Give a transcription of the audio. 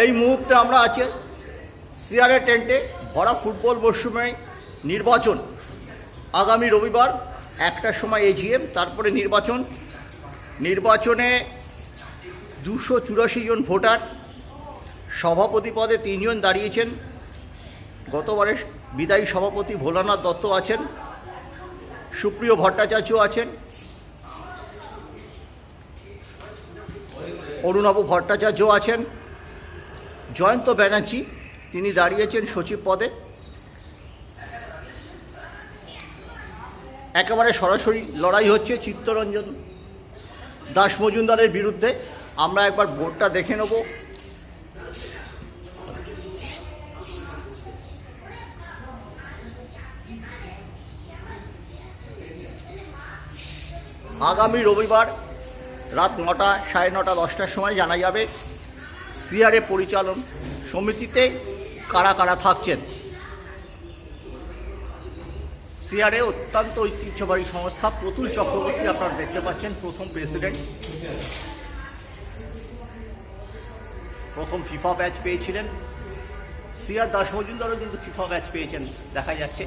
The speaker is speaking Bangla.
এই মুহূর্তে আমরা আছি সিআরএ টেন্টে। ভরা ফুটবল মরশুমে নির্বাচন আগামী রবিবার 1টার সময় এজিএম, তারপরে নির্বাচনে 284 জন ভোটার। সভাপতি পদে 3 জন দাঁড়িয়েছেন। গতবারের বিদায়ী সভাপতি ভোলানাথ দত্ত আছেন, সুপ্রিয় ভট্টাচার্য আছেন, অরুণাভ ভট্টাচার্য আছেন, জয়ন্ত ব্যানার্জি তিনি দাঁড়িয়েছেন সচিব পদে। একেবারে সরাসরি লড়াই হচ্ছে চিত্তরঞ্জন দাস মজুমদারের বিরুদ্ধে। আমরা একবার বোর্ডটা দেখে নেব। আগামী রবিবার রাত 9টা, 9:30, 10টার সময় জানা যাবে সিআরএ পরিচালন সমিতিতে কারা কারা থাকছেন। সিআরএ অত্যন্ত ঐতিহ্যবাহী সংস্থা। প্রতুল চক্রবর্তী আপনারা দেখতে পাচ্ছেন, প্রথম প্রেসিডেন্ট, প্রথম ফিফা ব্যাচ পেয়েছিলেন। সিআর দাস মজুমদারও কিন্তু ফিফা ব্যাচ পেয়েছেন দেখা যাচ্ছে।